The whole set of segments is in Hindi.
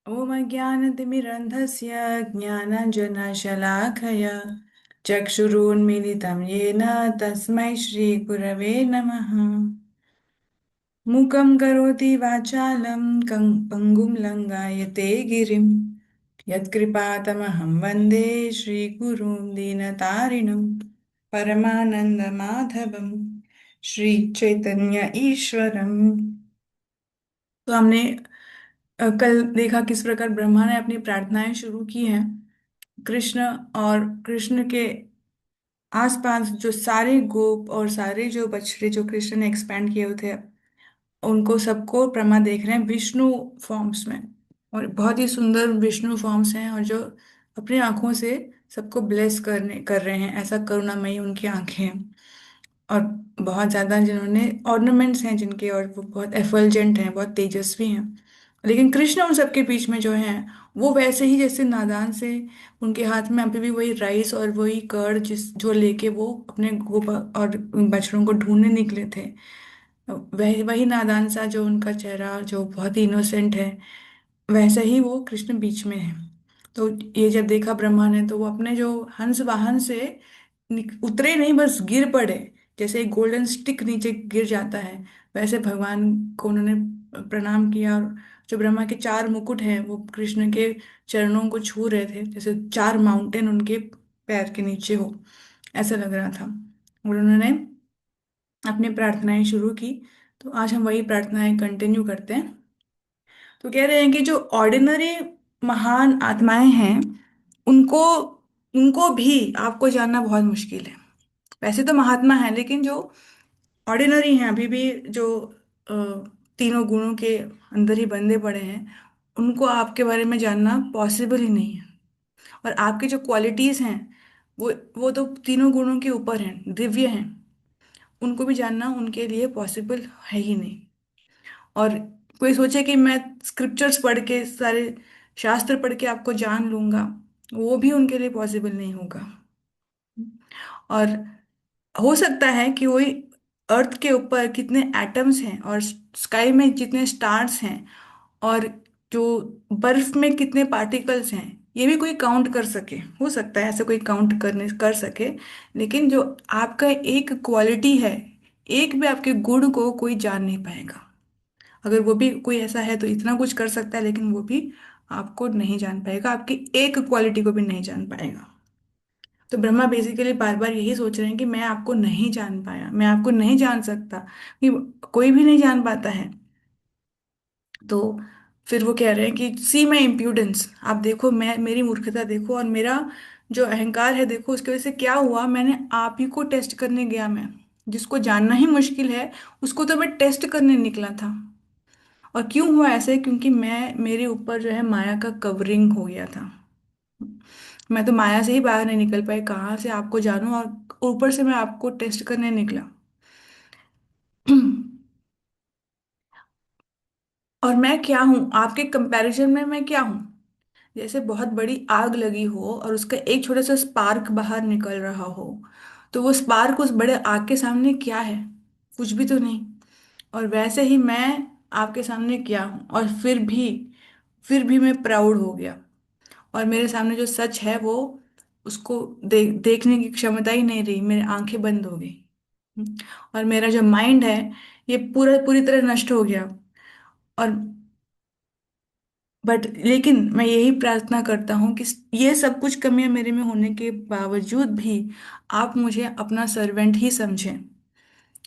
ॐ अज्ञानतिमिरन्धस्य ज्ञानाञ्जनशलाकया चक्षुरुन्मीलितं येन तस्मै श्रीगुरवे नमः। मूकं करोति वाचालं पङ्गुं लङ्घयते गिरिं यत्कृपातमहं वन्दे श्रीगुरुं दीनतारिणं परमानन्दमाधवं श्रीचैतन्य ईश्वरम्। तो हमने कल देखा किस प्रकार ब्रह्मा ने अपनी प्रार्थनाएं शुरू की हैं। कृष्ण और कृष्ण के आसपास जो सारे गोप और सारे जो बछड़े जो कृष्ण ने एक्सपैंड किए हुए थे, उनको सबको ब्रह्मा देख रहे हैं विष्णु फॉर्म्स में। और बहुत ही सुंदर विष्णु फॉर्म्स हैं, और जो अपनी आंखों से सबको ब्लेस कर रहे हैं, ऐसा करुणामयी उनकी आंखें हैं। और बहुत ज्यादा जिन्होंने ऑर्नामेंट्स हैं जिनके, और वो बहुत एफल्जेंट हैं, बहुत तेजस्वी हैं। लेकिन कृष्ण उन सबके बीच में जो हैं, वो वैसे ही जैसे नादान से, उनके हाथ में अभी भी वही राइस और वही कर्ड जिस जो लेके वो अपने गोपा और बछड़ों को ढूंढने निकले थे। वही वही नादान सा जो उनका चेहरा जो बहुत ही इनोसेंट है, वैसे ही वो कृष्ण बीच में है। तो ये जब देखा ब्रह्मा ने, तो वो अपने जो हंस वाहन से उतरे नहीं, बस गिर पड़े। जैसे एक गोल्डन स्टिक नीचे गिर जाता है, वैसे भगवान को उन्होंने प्रणाम किया। और जो ब्रह्मा के चार मुकुट हैं वो कृष्ण के चरणों को छू रहे थे, जैसे चार माउंटेन उनके पैर के नीचे हो, ऐसा लग रहा था। और उन्होंने अपनी प्रार्थनाएं शुरू की। तो आज हम वही प्रार्थनाएं कंटिन्यू करते हैं। तो कह रहे हैं कि जो ऑर्डिनरी महान आत्माएं हैं, उनको उनको भी आपको जानना बहुत मुश्किल है। वैसे तो महात्मा हैं, लेकिन जो ऑर्डिनरी हैं, अभी भी जो अ, तीनों गुणों के अंदर ही बंधे पड़े हैं, उनको आपके बारे में जानना पॉसिबल ही नहीं है। और आपकी जो क्वालिटीज हैं, वो तो तीनों गुणों के ऊपर हैं, दिव्य हैं। उनको भी जानना उनके लिए पॉसिबल है ही नहीं। और कोई सोचे कि मैं स्क्रिप्चर्स पढ़ के, सारे शास्त्र पढ़ के आपको जान लूंगा, वो भी उनके लिए पॉसिबल नहीं होगा। और हो सकता है कि वही अर्थ के ऊपर कितने एटम्स हैं, और स्काई में जितने स्टार्स हैं, और जो बर्फ में कितने पार्टिकल्स हैं, ये भी कोई काउंट कर सके। हो सकता है ऐसे कोई काउंट करने कर सके। लेकिन जो आपका एक क्वालिटी है, एक भी आपके गुण को कोई जान नहीं पाएगा। अगर वो भी कोई ऐसा है तो इतना कुछ कर सकता है, लेकिन वो भी आपको नहीं जान पाएगा, आपकी एक क्वालिटी को भी नहीं जान पाएगा। तो ब्रह्मा बेसिकली बार बार यही सोच रहे हैं कि मैं आपको नहीं जान पाया, मैं आपको नहीं जान सकता, कि कोई भी नहीं जान पाता है। तो फिर वो कह रहे हैं कि सी माई इम्प्यूडेंस, आप देखो, मैं मेरी मूर्खता देखो, और मेरा जो अहंकार है देखो, उसकी वजह से क्या हुआ। मैंने आप ही को टेस्ट करने गया, मैं जिसको जानना ही मुश्किल है, उसको तो मैं टेस्ट करने निकला था। और क्यों हुआ ऐसे? क्योंकि मैं, मेरे ऊपर जो है माया का कवरिंग हो गया था। मैं तो माया से ही बाहर नहीं निकल पाई, कहाँ से आपको जानूं, और ऊपर से मैं आपको टेस्ट करने निकला। और मैं क्या हूँ आपके कंपैरिजन में, मैं क्या हूँ? जैसे बहुत बड़ी आग लगी हो और उसका एक छोटा सा स्पार्क बाहर निकल रहा हो, तो वो स्पार्क उस बड़े आग के सामने क्या है? कुछ भी तो नहीं। और वैसे ही मैं आपके सामने क्या हूँ, और फिर भी मैं प्राउड हो गया। और मेरे सामने जो सच है वो, उसको देखने की क्षमता ही नहीं रही, मेरी आंखें बंद हो गई। और मेरा जो माइंड है, ये पूरा पूरी तरह नष्ट हो गया। और बट लेकिन मैं यही प्रार्थना करता हूँ कि ये सब कुछ कमियां मेरे में होने के बावजूद भी आप मुझे अपना सर्वेंट ही समझें,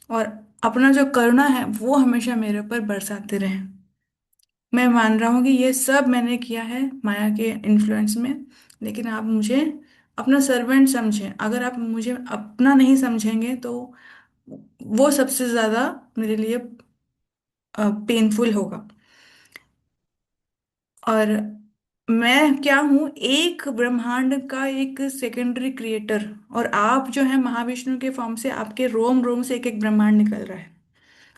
और अपना जो करुणा है वो हमेशा मेरे ऊपर बरसाते रहें। मैं मान रहा हूँ कि ये सब मैंने किया है माया के इन्फ्लुएंस में, लेकिन आप मुझे अपना सर्वेंट समझें। अगर आप मुझे अपना नहीं समझेंगे तो वो सबसे ज्यादा मेरे लिए पेनफुल होगा। और मैं क्या हूँ? एक ब्रह्मांड का एक सेकेंडरी क्रिएटर, और आप जो है महाविष्णु के फॉर्म से, आपके रोम रोम से एक एक ब्रह्मांड निकल रहा है।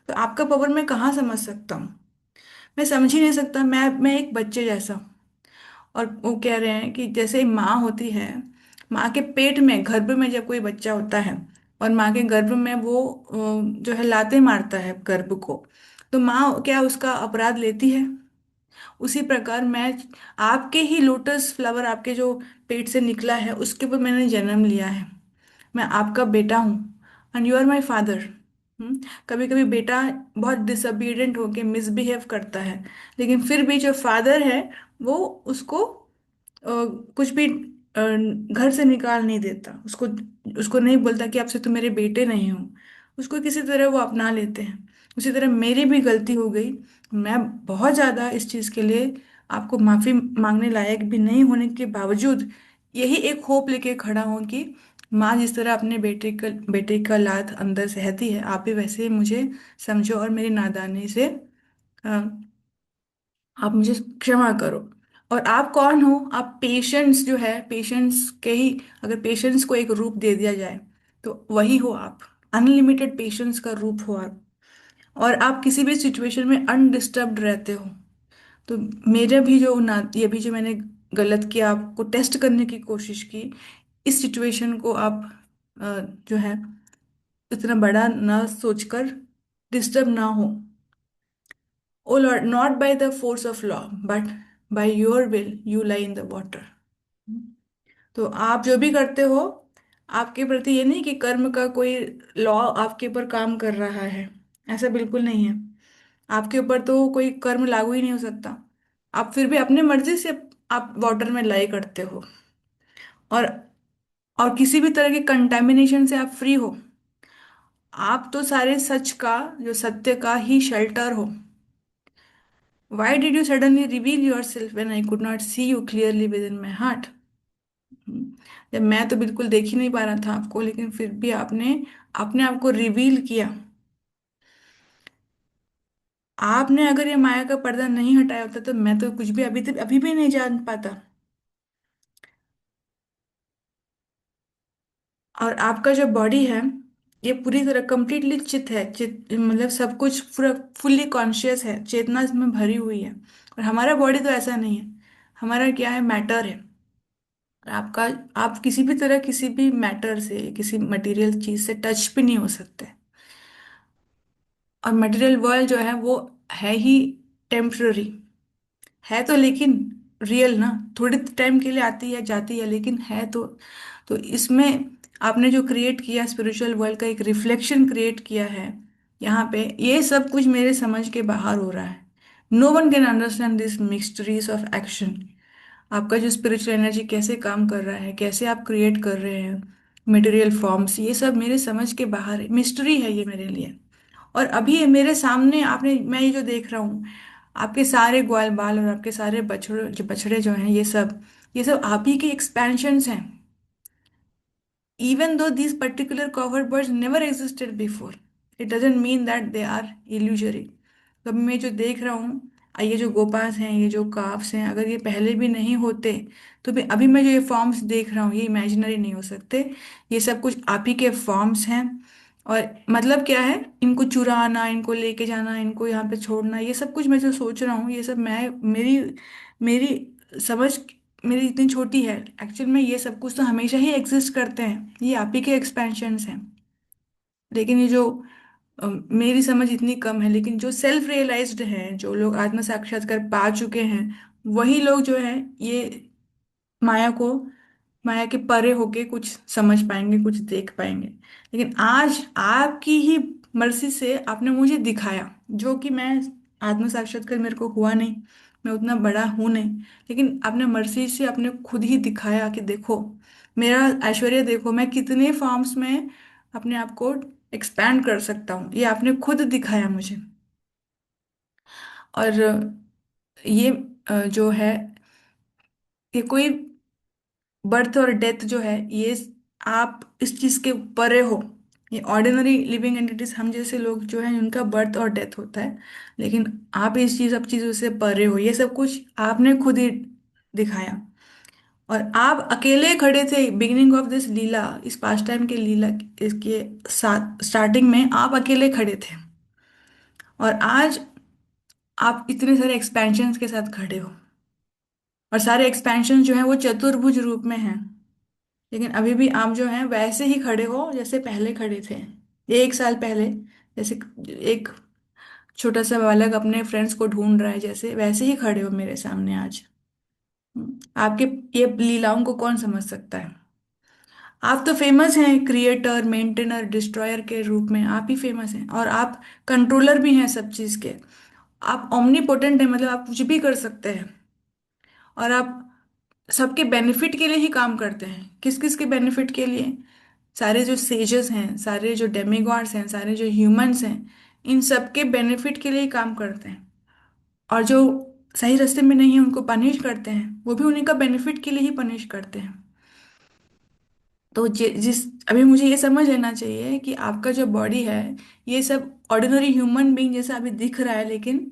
तो आपका पावर मैं कहाँ समझ सकता हूँ? मैं समझ ही नहीं सकता। मैं एक बच्चे जैसा हूँ। और वो कह रहे हैं कि जैसे माँ होती है, माँ के पेट में, गर्भ में जब कोई बच्चा होता है, और माँ के गर्भ में वो जो है लाते मारता है गर्भ को, तो माँ क्या उसका अपराध लेती है? उसी प्रकार मैं आपके ही लोटस फ्लावर, आपके जो पेट से निकला है उसके ऊपर मैंने जन्म लिया है। मैं आपका बेटा हूँ and you are my father. कभी कभी बेटा बहुत डिसोबीडियंट होके मिसबिहेव करता है, लेकिन फिर भी जो फादर है वो उसको कुछ भी घर से निकाल नहीं देता, उसको उसको नहीं बोलता कि आपसे तो मेरे बेटे नहीं हो। उसको किसी तरह वो अपना लेते हैं। उसी तरह मेरी भी गलती हो गई। मैं बहुत ज़्यादा इस चीज़ के लिए आपको माफ़ी मांगने लायक भी नहीं होने के बावजूद यही एक होप लेके खड़ा हूँ कि माँ जिस तरह अपने बेटे का लात अंदर सहती है, आप भी वैसे ही मुझे समझो और मेरी नादानी से आप मुझे क्षमा करो। और आप कौन हो? आप पेशेंस जो है, पेशेंस के ही, अगर पेशेंस को एक रूप दे दिया जाए तो वही हो आप। अनलिमिटेड पेशेंस का रूप हो आप। और आप किसी भी सिचुएशन में अनडिस्टर्ब्ड रहते हो। तो मेरा भी जो ना, ये भी जो मैंने गलत किया, आपको टेस्ट करने की कोशिश की, इस सिचुएशन को आप जो है इतना बड़ा ना सोचकर डिस्टर्ब ना हो। O Lord, not by the force of law, but by your will you lie in the water. तो आप जो भी करते हो, आपके प्रति ये नहीं कि कर्म का कोई लॉ आपके ऊपर काम कर रहा है। ऐसा बिल्कुल नहीं है। आपके ऊपर तो कोई कर्म लागू ही नहीं हो सकता। आप फिर भी अपने मर्जी से आप वाटर में लाई करते हो। और किसी भी तरह के कंटेमिनेशन से आप फ्री हो। आप तो सारे सच का, जो सत्य का ही शेल्टर हो। Why did you suddenly reveal yourself when I could not see you clearly within my heart? जब मैं तो बिल्कुल देख ही नहीं पा रहा था आपको, लेकिन फिर भी आपने अपने आप को रिवील किया। आपने अगर ये माया का पर्दा नहीं हटाया होता तो मैं तो कुछ भी अभी तक अभी भी नहीं जान पाता। और आपका जो बॉडी है, ये पूरी तरह कंप्लीटली चित है। चित मतलब सब कुछ पूरा फुल्ली कॉन्शियस है, चेतना इसमें भरी हुई है। और हमारा बॉडी तो ऐसा नहीं है। हमारा क्या है, मैटर है। और आपका, आप किसी भी तरह किसी भी मैटर से, किसी मटेरियल चीज से टच भी नहीं हो सकते। और मटेरियल वर्ल्ड जो है वो है ही टेम्पररी। है तो लेकिन रियल ना, थोड़े टाइम के लिए आती है जाती है, लेकिन है तो इसमें आपने जो क्रिएट किया, स्पिरिचुअल वर्ल्ड का एक रिफ्लेक्शन क्रिएट किया है यहाँ पे, ये सब कुछ मेरे समझ के बाहर हो रहा है। No one can understand this mysteries of action. आपका जो स्पिरिचुअल एनर्जी कैसे काम कर रहा है, कैसे आप क्रिएट कर रहे हैं मटेरियल फॉर्म्स, ये सब मेरे समझ के बाहर है, मिस्ट्री है ये मेरे लिए। और अभी ये मेरे सामने आपने, मैं ये जो देख रहा हूँ, आपके सारे ग्वाल बाल और आपके सारे बछड़े जो हैं, ये सब आप ही के एक्सपेंशंस हैं। Even though these particular cover birds never existed before, it doesn't mean that they are illusory. तो अभी मैं जो देख रहा हूँ, ये जो गोपास हैं, ये जो काफ्स हैं, अगर ये पहले भी नहीं होते तो भी अभी मैं जो ये फॉर्म्स देख रहा हूँ ये इमेजिनरी नहीं हो सकते। ये सब कुछ आप ही के फॉर्म्स हैं। और मतलब क्या है, इनको चुराना, इनको लेके जाना, इनको यहाँ पे छोड़ना, ये सब कुछ मैं जो सोच रहा हूँ, ये सब मैं, मेरी मेरी समझ मेरी इतनी छोटी है। एक्चुअल में ये सब कुछ तो हमेशा ही एग्जिस्ट करते हैं, ये आप ही के एक्सपेंशंस हैं। लेकिन ये जो मेरी समझ इतनी कम है, लेकिन जो सेल्फ रियलाइज्ड हैं, जो लोग आत्म साक्षात्कार पा चुके हैं, वही लोग जो है ये माया को, माया के परे होके कुछ समझ पाएंगे, कुछ देख पाएंगे। लेकिन आज आपकी ही मर्जी से आपने मुझे दिखाया, जो कि मैं, आत्म साक्षात्कार मेरे को हुआ नहीं, मैं उतना बड़ा हूं नहीं, लेकिन आपने मर्जी से आपने खुद ही दिखाया कि देखो मेरा ऐश्वर्य, देखो मैं कितने फॉर्म्स में अपने आप को एक्सपैंड कर सकता हूँ, ये आपने खुद दिखाया मुझे। और ये जो है, ये कोई बर्थ और डेथ जो है, ये आप इस चीज के परे हो। ये ऑर्डिनरी लिविंग एंटिटीज, हम जैसे लोग जो है उनका बर्थ और डेथ होता है, लेकिन आप इस चीज, सब चीजों से परे हो। ये सब कुछ आपने खुद ही दिखाया। और आप अकेले खड़े थे बिगिनिंग ऑफ दिस लीला, इस पास्ट टाइम के लीला, इसके साथ स्टार्टिंग में आप अकेले खड़े थे। और आज आप इतने सारे एक्सपेंशंस के साथ खड़े हो। और सारे एक्सपेंशन जो हैं वो चतुर्भुज रूप में हैं। लेकिन अभी भी आप जो हैं वैसे ही खड़े हो जैसे पहले खड़े थे, 1 साल पहले। जैसे एक छोटा सा बालक अपने फ्रेंड्स को ढूंढ रहा है, जैसे वैसे ही खड़े हो मेरे सामने आज। आपके ये लीलाओं को कौन समझ सकता है? आप तो फेमस हैं, क्रिएटर, मेंटेनर, डिस्ट्रॉयर के रूप में आप ही फेमस हैं, और आप कंट्रोलर भी हैं सब चीज के। आप ओमनीपोटेंट हैं, मतलब आप कुछ भी कर सकते हैं। और आप सबके बेनिफिट के लिए ही काम करते हैं। किस किस के बेनिफिट के लिए? सारे जो सेजेस हैं, सारे जो डेमिगॉड्स हैं, सारे जो ह्यूमंस हैं, इन सबके बेनिफिट के लिए ही काम करते हैं। और जो सही रास्ते में नहीं है उनको पनिश करते हैं, वो भी उन्हीं का बेनिफिट के लिए ही पनिश करते हैं। तो जिस अभी मुझे ये समझ लेना चाहिए कि आपका जो बॉडी है, ये सब ऑर्डिनरी ह्यूमन बीइंग जैसा अभी दिख रहा है, लेकिन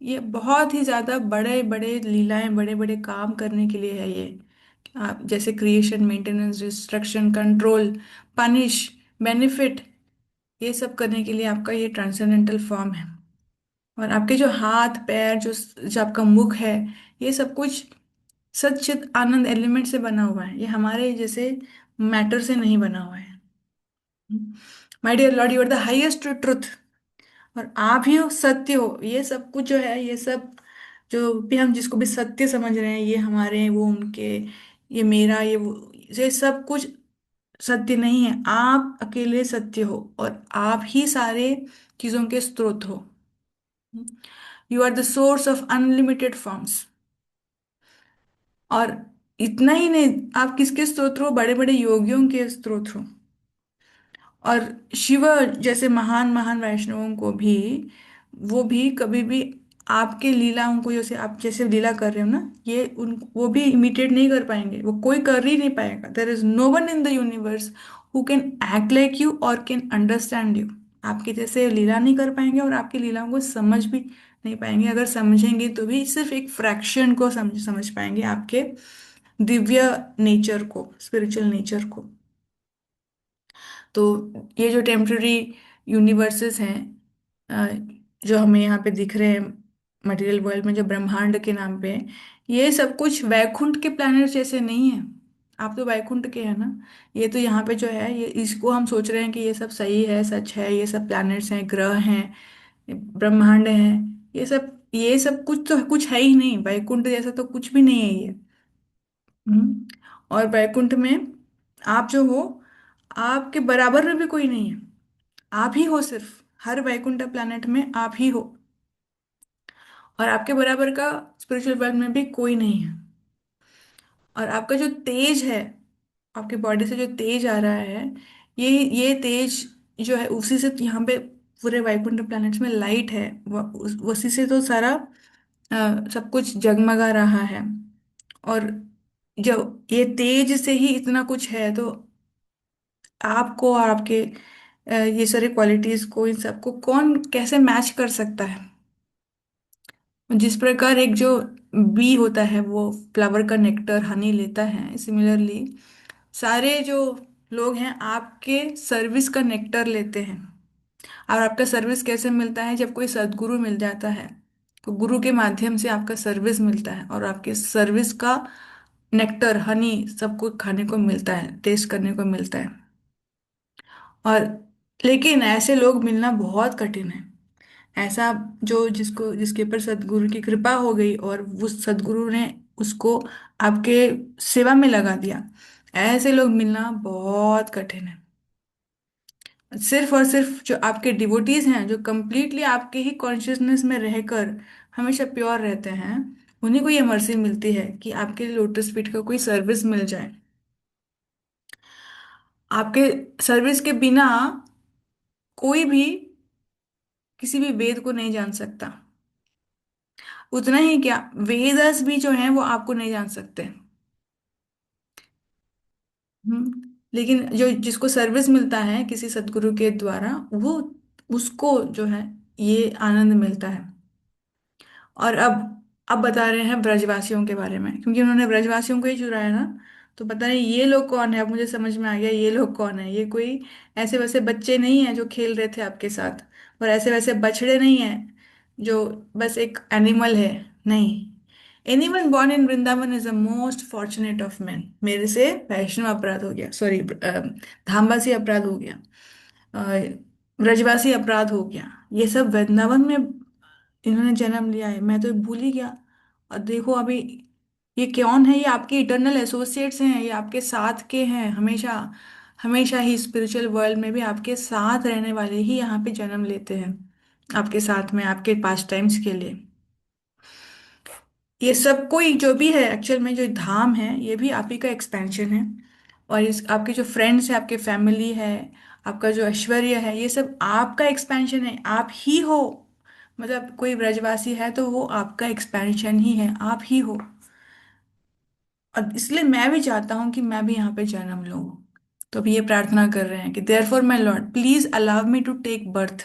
ये बहुत ही ज्यादा बड़े बड़े लीलाएं, बड़े बड़े काम करने के लिए है ये। आप जैसे creation, maintenance, destruction, control, punish, benefit, ये सब करने के लिए आपका ये ट्रांसेंडेंटल फॉर्म है। और आपके जो हाथ पैर, जो आपका मुख है, ये सब कुछ सच्चित आनंद एलिमेंट से बना हुआ है। ये हमारे जैसे मैटर से नहीं बना हुआ है। My dear lord, you are the highest truth. और आप ही हो, सत्य हो। ये सब कुछ जो है, ये सब जो भी हम जिसको भी सत्य समझ रहे हैं, ये हमारे हैं, वो उनके, ये मेरा, ये वो, ये सब कुछ सत्य नहीं है। आप अकेले सत्य हो, और आप ही सारे चीजों के स्रोत हो। You are the source of unlimited forms. और इतना ही नहीं, आप किसके स्रोत हो? बड़े बड़े योगियों के स्रोत हो। और शिव जैसे महान महान वैष्णवों को भी, वो भी कभी भी आपके लीलाओं को, जैसे आप जैसे लीला कर रहे हो ना, ये उन वो भी इमिटेट नहीं कर पाएंगे। वो कोई कर ही नहीं पाएगा। There is no one in the universe who can act like you और कैन अंडरस्टैंड यू। आपके जैसे लीला नहीं कर पाएंगे, और आपकी लीलाओं को समझ भी नहीं पाएंगे। अगर समझेंगे तो भी सिर्फ एक फ्रैक्शन को समझ समझ पाएंगे, आपके दिव्य नेचर को, स्पिरिचुअल नेचर को। तो ये जो टेम्पररी यूनिवर्सेस हैं, अ, जो हमें यहाँ पे दिख रहे हैं मटेरियल वर्ल्ड में, जो ब्रह्मांड के नाम पे है, ये सब कुछ वैकुंठ के प्लैनेट जैसे नहीं है। आप तो वैकुंठ के हैं ना। ये तो यहाँ पे जो है, ये इसको हम सोच रहे हैं कि ये सब सही है, सच है, ये सब प्लैनेट्स हैं, ग्रह हैं, ब्रह्मांड है, ये सब कुछ तो कुछ है ही नहीं। वैकुंठ जैसा तो कुछ भी नहीं है ये। और वैकुंठ में आप जो हो, आपके बराबर में भी कोई नहीं है। आप ही हो सिर्फ, हर वैकुंठ प्लैनेट में आप ही हो। और आपके बराबर का स्पिरिचुअल वर्ल्ड में भी कोई नहीं है। और आपका जो तेज है, आपके बॉडी से जो तेज आ रहा है, ये तेज जो है, उसी से यहाँ पे पूरे वैकुंठ प्लैनेट्स में लाइट है। उसी से तो सारा सब कुछ जगमगा रहा है। और जो ये तेज से ही इतना कुछ है, तो आपको और आपके ये सारी क्वालिटीज को, इन सबको कौन कैसे मैच कर सकता है? जिस प्रकार एक जो बी होता है, वो फ्लावर का नेक्टर, हनी लेता है, सिमिलरली सारे जो लोग हैं आपके सर्विस का नेक्टर लेते हैं। और आपका सर्विस कैसे मिलता है? जब कोई सदगुरु मिल जाता है, तो गुरु के माध्यम से आपका सर्विस मिलता है, और आपके सर्विस का नेक्टर, हनी सबको खाने को मिलता है, टेस्ट करने को मिलता है। और लेकिन ऐसे लोग मिलना बहुत कठिन है। ऐसा जो जिसको जिसके ऊपर सदगुरु की कृपा हो गई, और उस सदगुरु ने उसको आपके सेवा में लगा दिया, ऐसे लोग मिलना बहुत कठिन है। सिर्फ और सिर्फ जो आपके डिवोटीज हैं, जो कंप्लीटली आपके ही कॉन्शियसनेस में रहकर हमेशा प्योर रहते हैं, उन्हीं को ये मर्जी मिलती है कि आपके लोटस फीट का कोई सर्विस मिल जाए। आपके सर्विस के बिना कोई भी किसी भी वेद को नहीं जान सकता। उतना ही क्या, वेदस भी जो हैं वो आपको नहीं जान सकते। लेकिन जो जिसको सर्विस मिलता है किसी सदगुरु के द्वारा, वो उसको जो है ये आनंद मिलता है। और अब बता रहे हैं ब्रजवासियों के बारे में, क्योंकि उन्होंने ब्रजवासियों को ही चुराया ना। तो पता नहीं ये लोग कौन है। अब मुझे समझ में आ गया ये लोग कौन है। ये कोई ऐसे वैसे बच्चे नहीं हैं जो खेल रहे थे आपके साथ, और ऐसे वैसे बछड़े नहीं हैं जो बस एक एनिमल है। नहीं, anyone born in Vrindavan is the most fortunate of man. मेरे से वैष्णव अपराध हो गया, सॉरी, धामवासी अपराध हो गया, ब्रजवासी अपराध हो गया। ये सब वृंदावन में इन्होंने जन्म लिया है, मैं तो भूल ही गया। और देखो अभी ये कौन है, ये आपके इटर्नल एसोसिएट्स हैं, ये आपके साथ के हैं हमेशा। हमेशा ही स्पिरिचुअल वर्ल्ड में भी आपके साथ रहने वाले ही यहाँ पे जन्म लेते हैं, आपके साथ में, आपके पास टाइम्स के लिए। ये सब कोई जो भी है एक्चुअल में, जो धाम है ये भी आप ही का एक्सपेंशन है। और इस आपके जो फ्रेंड्स है, आपके फैमिली है, आपका जो ऐश्वर्य है, ये सब आपका एक्सपेंशन है, आप ही हो। मतलब कोई ब्रजवासी है तो वो आपका एक्सपेंशन ही है, आप ही हो। और इसलिए मैं भी चाहता हूँ कि मैं भी यहाँ पे जन्म लूँ। तो अभी ये प्रार्थना कर रहे हैं कि therefore my lord please allow me to take birth.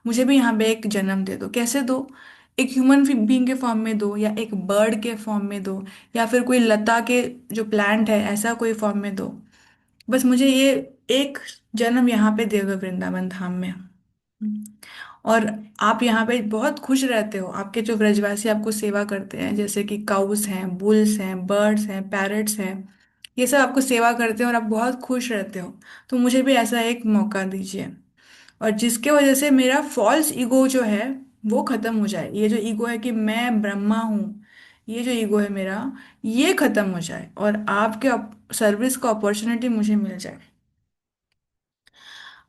मुझे भी यहाँ पे एक जन्म दे दो। कैसे दो? एक ह्यूमन बीइंग के फॉर्म में दो, या एक बर्ड के फॉर्म में दो, या फिर कोई लता के जो प्लांट है ऐसा कोई फॉर्म में दो। बस मुझे ये एक जन्म यहाँ पे दे दो वृंदावन धाम में। और आप यहाँ पे बहुत खुश रहते हो, आपके जो ब्रजवासी आपको सेवा करते हैं, जैसे कि काउस हैं, बुल्स हैं, बर्ड्स हैं, पैरट्स हैं, ये सब आपको सेवा करते हैं और आप बहुत खुश रहते हो। तो मुझे भी ऐसा एक मौका दीजिए, और जिसके वजह से मेरा फॉल्स ईगो जो है वो खत्म हो जाए। ये जो ईगो है कि मैं ब्रह्मा हूँ, ये जो ईगो है मेरा, ये खत्म हो जाए और आपके सर्विस का अपॉर्चुनिटी मुझे मिल जाए।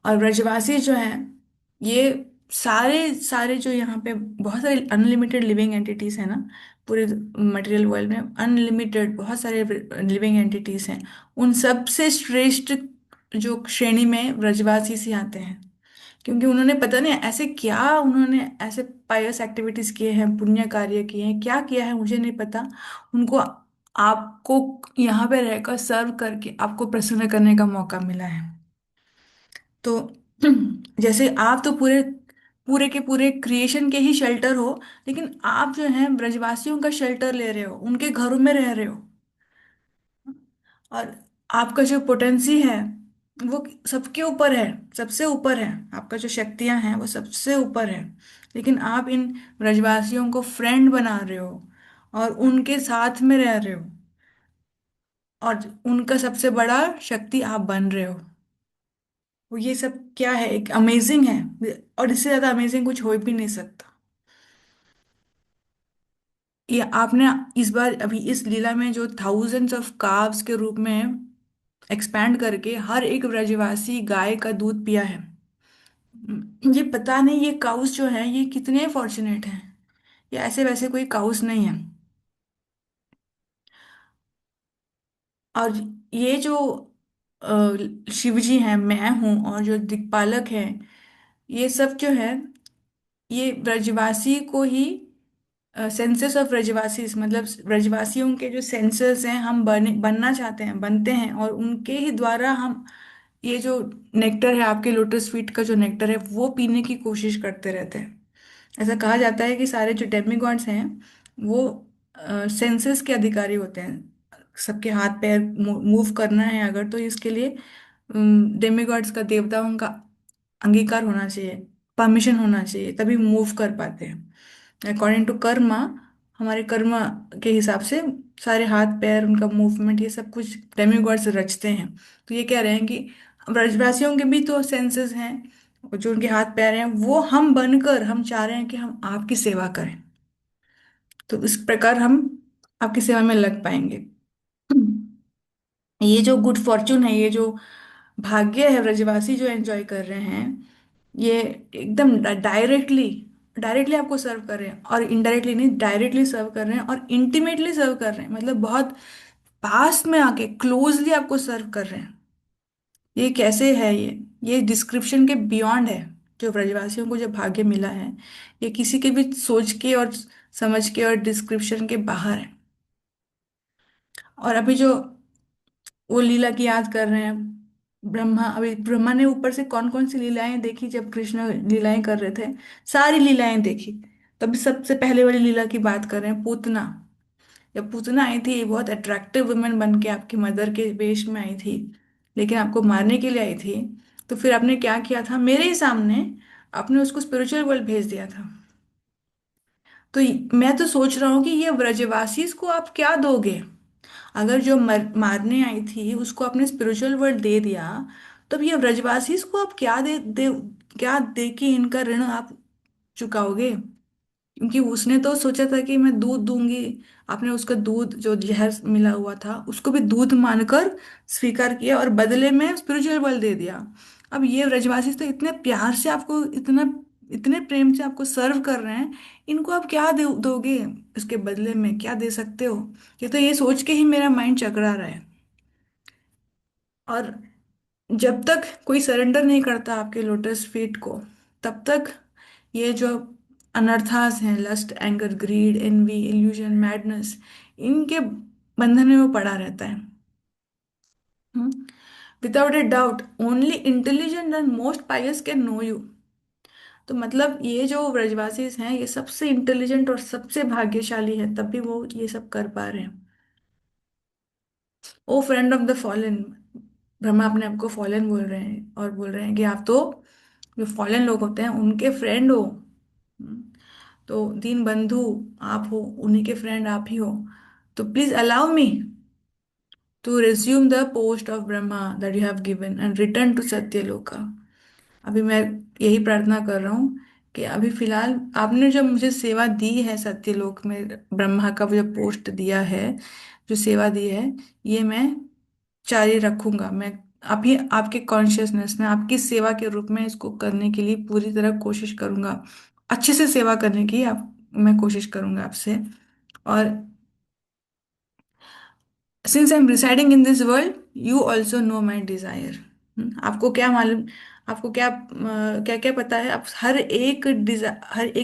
और ब्रजवासी जो हैं, ये सारे सारे जो यहाँ पे बहुत सारे अनलिमिटेड लिविंग एंटिटीज हैं ना, पूरे मटेरियल वर्ल्ड में अनलिमिटेड बहुत सारे लिविंग एंटिटीज हैं। उन सब से श्रेष्ठ जो श्रेणी में ब्रजवासी से आते हैं, क्योंकि उन्होंने पता नहीं ऐसे क्या, उन्होंने ऐसे पायस एक्टिविटीज किए हैं, पुण्य कार्य किए हैं, क्या किया है मुझे नहीं पता। उनको आपको यहाँ पे रहकर सर्व करके आपको प्रसन्न करने का मौका मिला है। तो जैसे आप तो पूरे पूरे के पूरे क्रिएशन के ही शेल्टर हो, लेकिन आप जो हैं ब्रजवासियों का शेल्टर ले रहे हो, उनके घरों में रह रहे हो। और आपका जो पोटेंसी है वो सबके ऊपर है, सबसे ऊपर है। आपका जो शक्तियां हैं वो सबसे ऊपर है, लेकिन आप इन ब्रजवासियों को फ्रेंड बना रहे हो और उनके साथ में रह रहे हो, और उनका सबसे बड़ा शक्ति आप बन रहे हो। वो ये सब क्या है, एक अमेजिंग है। और इससे ज्यादा अमेजिंग कुछ हो भी नहीं सकता। ये आपने इस बार अभी इस लीला में जो थाउजेंड्स ऑफ काव्स के रूप में एक्सपैंड करके हर एक ब्रजवासी गाय का दूध पिया है। ये पता नहीं ये काउस जो है ये कितने फॉर्चुनेट हैं। ये ऐसे वैसे कोई काउस नहीं है। और ये जो शिव जी हैं, मैं हूँ, और जो दिक्पालक हैं, ये सब जो है ये ब्रजवासी को ही, सेंसस ऑफ ब्रजवासीज, मतलब ब्रजवासियों के जो सेंसस हैं हम बनना चाहते हैं, बनते हैं, और उनके ही द्वारा हम ये जो नेक्टर है, आपके लोटस फीट का जो नेक्टर है, वो पीने की कोशिश करते रहते हैं। ऐसा कहा जाता है कि सारे जो डेमिगॉड्स हैं वो सेंसस के अधिकारी होते हैं। सबके हाथ पैर मूव करना है अगर, तो इसके लिए डेमिगॉड्स का, देवताओं का अंगीकार होना चाहिए, परमिशन होना चाहिए, तभी मूव कर पाते हैं। अकॉर्डिंग टू कर्मा, हमारे कर्म के हिसाब से सारे हाथ पैर, उनका मूवमेंट, ये सब कुछ डेमिगॉड्स रचते हैं। तो ये कह रहे हैं कि ब्रजवासियों के भी तो सेंसेस हैं, और जो उनके हाथ पैर हैं वो हम बनकर हम चाह रहे हैं कि हम आपकी सेवा करें। तो इस प्रकार हम आपकी सेवा में लग पाएंगे। ये जो गुड फॉर्चून है, ये जो भाग्य है ब्रजवासी जो एंजॉय कर रहे हैं, ये एकदम डायरेक्टली डायरेक्टली आपको सर्व कर रहे हैं, और इनडायरेक्टली नहीं, डायरेक्टली सर्व कर रहे हैं, और इंटीमेटली सर्व कर रहे हैं, मतलब बहुत पास में आके क्लोजली आपको सर्व कर रहे हैं। ये कैसे है ये डिस्क्रिप्शन के बियॉन्ड है। जो ब्रजवासियों को जो भाग्य मिला है, ये किसी के भी सोच के और समझ के और डिस्क्रिप्शन के बाहर है। और अभी जो वो लीला की याद कर रहे हैं, ब्रह्मा, अभी ब्रह्मा ने ऊपर से कौन कौन सी लीलाएं देखी जब कृष्ण लीलाएं कर रहे थे? सारी लीलाएं देखी। तभी सबसे पहले वाली लीला की बात कर रहे हैं, पूतना। जब पूतना आई थी, बहुत अट्रैक्टिव वुमेन बन के आपकी मदर के वेश में आई थी, लेकिन आपको मारने के लिए आई थी। तो फिर आपने क्या किया था मेरे ही सामने? आपने उसको स्पिरिचुअल वर्ल्ड भेज दिया था। तो मैं तो सोच रहा हूँ कि ये ब्रजवासी को आप क्या दोगे? अगर जो मारने आई थी उसको आपने स्पिरिचुअल वर्ल्ड दे दिया, तो ये ब्रजवासी को आप क्या दे क्या दे के इनका ऋण आप चुकाओगे? क्योंकि उसने तो सोचा था कि मैं दूध दूंगी, आपने उसका दूध जो जहर मिला हुआ था उसको भी दूध मानकर स्वीकार किया और बदले में स्पिरिचुअल बल दे दिया। अब ये ब्रजवासी तो इतने प्यार से आपको, इतना इतने प्रेम से आपको सर्व कर रहे हैं, इनको आप क्या दोगे इसके बदले में, क्या दे सकते हो? ये तो ये सोच के ही मेरा माइंड चकरा रहा है। और जब तक कोई सरेंडर नहीं करता आपके लोटस फीट को, तब तक ये जो अनर्थास हैं, lust, anger, greed, envy, illusion, madness, इनके बंधन में वो पड़ा रहता है। Without a doubt only intelligent and most pious can know you. तो मतलब ये जो व्रजवासी हैं ये सबसे इंटेलिजेंट और सबसे भाग्यशाली है, तब भी वो ये सब कर पा रहे हैं। O friend of the fallen, Brahma अपने आप को फॉलन बोल रहे हैं और बोल रहे हैं कि आप तो जो फॉलन लोग होते हैं उनके फ्रेंड हो। हम्म, तो दीन बंधु आप हो, उन्हीं के फ्रेंड आप ही हो। तो please allow me to resume the post of Brahma that you have given and return to Satyaloka. अभी मैं यही प्रार्थना कर रहा हूँ कि अभी फिलहाल आपने जो मुझे सेवा दी है सत्यलोक में, ब्रह्मा का जो पोस्ट दिया है, जो सेवा दी है, ये मैं जारी रखूंगा। मैं अभी आपके कॉन्शियसनेस में आपकी सेवा के रूप में इसको करने के लिए पूरी तरह कोशिश करूंगा, अच्छे से सेवा करने की आप मैं कोशिश करूंगा आपसे। और since I am residing in this world, you also know my desire. आपको क्या मालूम, आपको क्या क्या क्या पता है, आप हर एक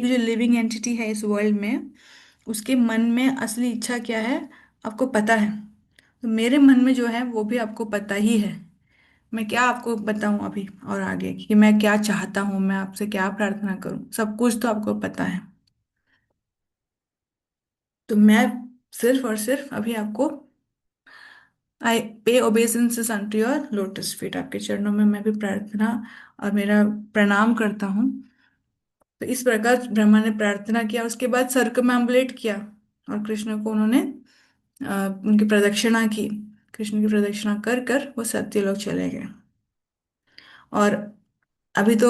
जो लिविंग एंटिटी है इस वर्ल्ड में, उसके मन में असली इच्छा क्या है आपको पता है। तो मेरे मन में जो है वो भी आपको पता ही है। मैं क्या आपको बताऊं अभी और आगे कि मैं क्या चाहता हूं, मैं आपसे क्या प्रार्थना करूं, सब कुछ तो आपको पता है। तो मैं सिर्फ और सिर्फ अभी आपको आई पे obeisances unto your lotus feet, आपके चरणों में मैं भी प्रार्थना और मेरा प्रणाम करता हूँ। तो इस प्रकार ब्रह्मा ने प्रार्थना किया, उसके बाद सर्कमएम्बुलेट किया और कृष्ण को उन्होंने उनकी प्रदक्षिणा की। कृष्ण की प्रदक्षिणा कर कर वो सत्यलोक चले गए। और अभी तो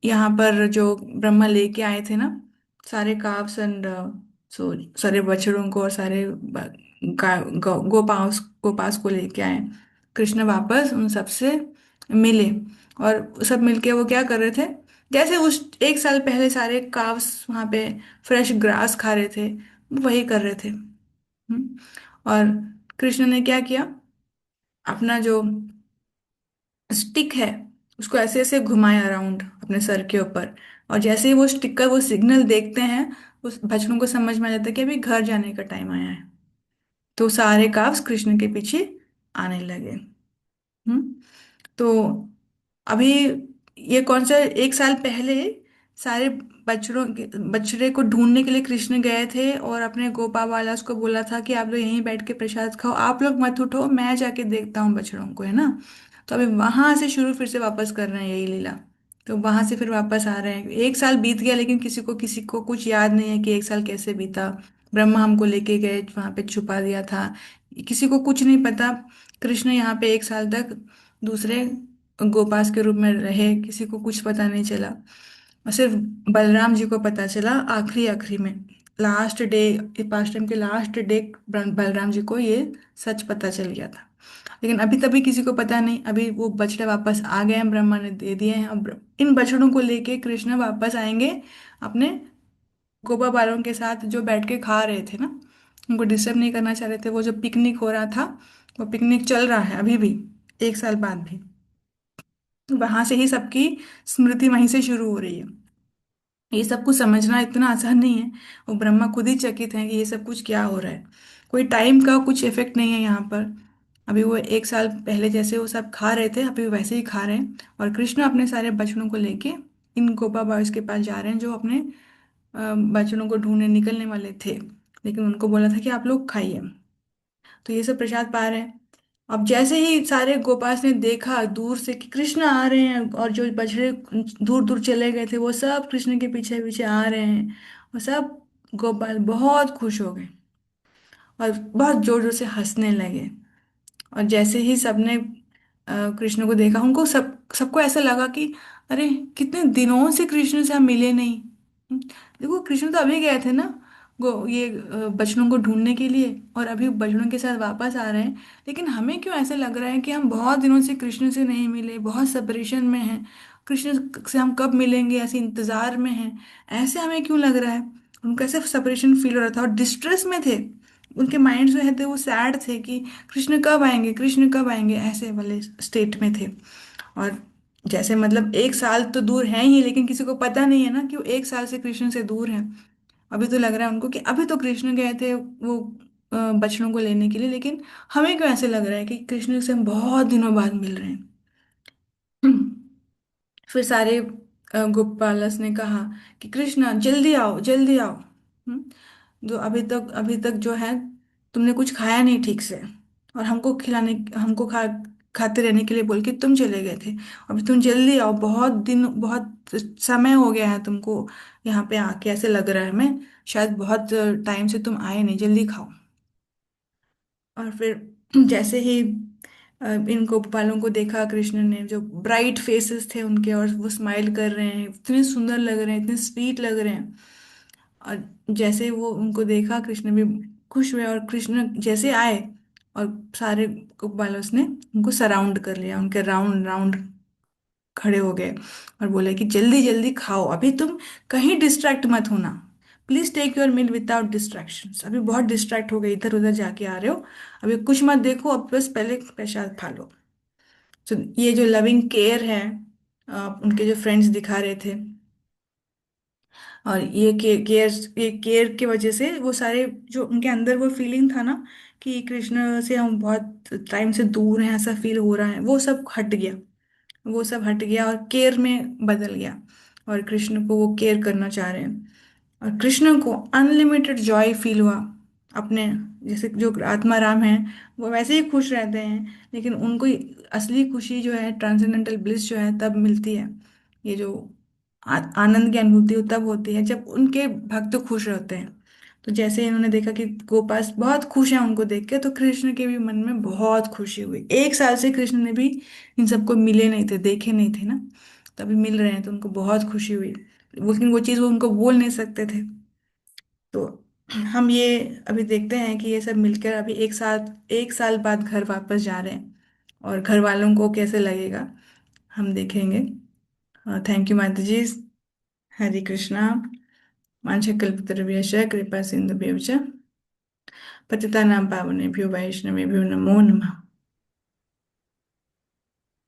यहाँ पर जो ब्रह्मा लेके आए थे ना, सारे काव्स एंड सो सारे बछड़ों को और सारे गोपास को लेके आए। कृष्ण वापस उन सबसे मिले और सब मिलके वो क्या कर रहे थे, जैसे उस एक साल पहले सारे काव्स वहाँ पे फ्रेश ग्रास खा रहे थे, वही कर रहे थे। और कृष्ण ने क्या किया, अपना जो स्टिक है उसको ऐसे ऐसे घुमाया अराउंड अपने सर के ऊपर। और जैसे ही वो स्टिक का वो सिग्नल देखते हैं, उस बछड़ों को समझ में आ जाता है कि अभी घर जाने का टाइम आया है। तो सारे काव्स कृष्ण के पीछे आने लगे। हम्म तो अभी ये कौन सा, एक साल पहले सारे बछड़े को ढूंढने के लिए कृष्ण गए थे और अपने गोपा वाला उसको बोला था कि आप लोग यहीं बैठ के प्रसाद खाओ, आप लोग मत उठो, मैं जाके देखता हूँ बछड़ों को, है ना। तो अभी वहां से शुरू फिर से वापस कर रहे हैं यही लीला। तो वहां से फिर वापस आ रहे हैं, एक साल बीत गया लेकिन किसी को कुछ याद नहीं है कि एक साल कैसे बीता। ब्रह्मा हमको लेके गए वहां पे छुपा दिया था, किसी को कुछ नहीं पता। कृष्ण यहाँ पे एक साल तक दूसरे गोपास के रूप में रहे, किसी को कुछ पता नहीं चला। और सिर्फ बलराम जी को पता चला आखिरी आखिरी में, लास्ट डे, पास्ट टाइम के लास्ट डे बलराम जी को ये सच पता चल गया था। लेकिन अभी तभी किसी को पता नहीं, अभी वो बछड़े वापस आ गए हैं, ब्रह्मा ने दे दिए हैं। अब इन बछड़ों को लेके कृष्ण वापस आएंगे अपने गोपा बालों के साथ, जो बैठ के खा रहे थे ना, उनको डिस्टर्ब नहीं करना चाह रहे थे। वो जो पिकनिक हो रहा था, वो पिकनिक चल रहा है अभी भी, एक साल बाद भी। वहां से ही सबकी स्मृति वहीं से शुरू हो रही है। ये सब कुछ समझना इतना आसान नहीं है। वो ब्रह्मा खुद ही चकित हैं कि ये सब कुछ क्या हो रहा है। कोई टाइम का कुछ इफेक्ट नहीं है यहाँ पर। अभी वो एक साल पहले जैसे वो सब खा रहे थे अभी वैसे ही खा रहे हैं। और कृष्ण अपने सारे बछड़ों को लेके इन गोपा बॉयज के पास जा रहे हैं, जो अपने बछड़ों को ढूंढने निकलने वाले थे, लेकिन उनको बोला था कि आप लोग खाइए। तो ये सब प्रसाद पा रहे हैं। अब जैसे ही सारे गोपास ने देखा दूर से कि कृष्ण आ रहे हैं, और जो बछड़े दूर दूर चले गए थे वो सब कृष्ण के पीछे पीछे आ रहे हैं, और सब गोपाल बहुत खुश हो गए और बहुत जोर जोर से हंसने लगे। और जैसे ही सबने कृष्ण को देखा, उनको सबको ऐसा लगा कि अरे कितने दिनों से कृष्ण से हम मिले नहीं। देखो कृष्ण तो अभी गए थे ना, ये बछड़ों को ढूंढने के लिए, और अभी बछड़ों के साथ वापस आ रहे हैं। लेकिन हमें क्यों ऐसे लग रहा है कि हम बहुत दिनों से कृष्ण से नहीं मिले, बहुत सेपरेशन में हैं, कृष्ण से हम कब मिलेंगे ऐसे इंतजार में हैं। ऐसे हमें क्यों लग रहा है? उनको ऐसे सेपरेशन फील हो रहा था और डिस्ट्रेस में थे। उनके माइंड जो है थे वो सैड थे कि कृष्ण कब आएंगे, कृष्ण कब आएंगे, ऐसे वाले स्टेट में थे। और जैसे मतलब एक साल तो दूर है ही, लेकिन किसी को पता नहीं है ना कि वो एक साल से कृष्ण से दूर है। अभी तो लग रहा है उनको कि अभी तो कृष्ण गए थे वो बछड़ों को लेने के लिए, लेकिन हमें क्यों ऐसे लग रहा है कि कृष्ण से हम बहुत दिनों बाद मिल रहे हैं। फिर सारे गोपालस ने कहा कि कृष्णा जल्दी आओ, जल्दी आओ। जो अभी तक जो है तुमने कुछ खाया नहीं ठीक से, और हमको खाते रहने के लिए बोल के तुम चले गए थे। अभी तुम जल्दी आओ, बहुत समय हो गया है तुमको यहाँ पे आके, ऐसे लग रहा है हमें शायद बहुत टाइम से तुम आए नहीं, जल्दी खाओ। और फिर जैसे ही इन गोपालों को देखा कृष्ण ने, जो ब्राइट फेसेस थे उनके, और वो स्माइल कर रहे हैं, इतने सुंदर लग रहे हैं, इतने स्वीट लग रहे हैं। और जैसे वो उनको देखा, कृष्ण भी खुश हुए, और कृष्ण जैसे आए और सारे गोपालों ने उनको सराउंड कर लिया, उनके राउंड राउंड खड़े हो गए और बोले कि जल्दी जल्दी खाओ, अभी तुम कहीं डिस्ट्रैक्ट मत होना, please take your meal without distractions. अभी बहुत डिस्ट्रैक्ट हो गए, इधर उधर जाके आ रहे हो, अभी कुछ मत देखो, अब बस पहले प्रसाद खा लो। तो ये जो लविंग केयर है उनके जो फ्रेंड्स दिखा रहे थे, और ये केयर की वजह से वो सारे जो उनके अंदर वो फीलिंग था ना कि कृष्ण से हम बहुत टाइम से दूर हैं ऐसा फील हो रहा है, वो सब हट गया। वो सब हट गया और केयर में बदल गया, और कृष्ण को वो केयर करना चाह रहे हैं। और कृष्ण को अनलिमिटेड जॉय फील हुआ अपने, जैसे जो आत्मा राम है वो वैसे ही खुश रहते हैं, लेकिन उनको असली खुशी जो है, ट्रांसेंडेंटल ब्लिस जो है तब मिलती है। ये जो आनंद की अनुभूति तब होती है जब उनके भक्त खुश होते हैं। तो जैसे इन्होंने देखा कि गोपास बहुत खुश हैं उनको देख के, तो कृष्ण के भी मन में बहुत खुशी हुई। एक साल से कृष्ण ने भी इन सबको मिले नहीं थे, देखे नहीं थे ना, तभी मिल रहे हैं तो उनको बहुत खुशी हुई। लेकिन वो चीज़ वो उनको बोल नहीं सकते थे। तो हम ये अभी देखते हैं कि ये सब मिलकर अभी एक साल बाद घर वापस जा रहे हैं, और घर वालों को कैसे लगेगा हम देखेंगे। थैंक यू माता जी। हरे कृष्णा। वाञ्छाकल्पतरुभ्यश्च कृपा सिन्धुभ्यश्च पतितानां पावनेभ्यो वैष्णवेभ्यो नमो नमः।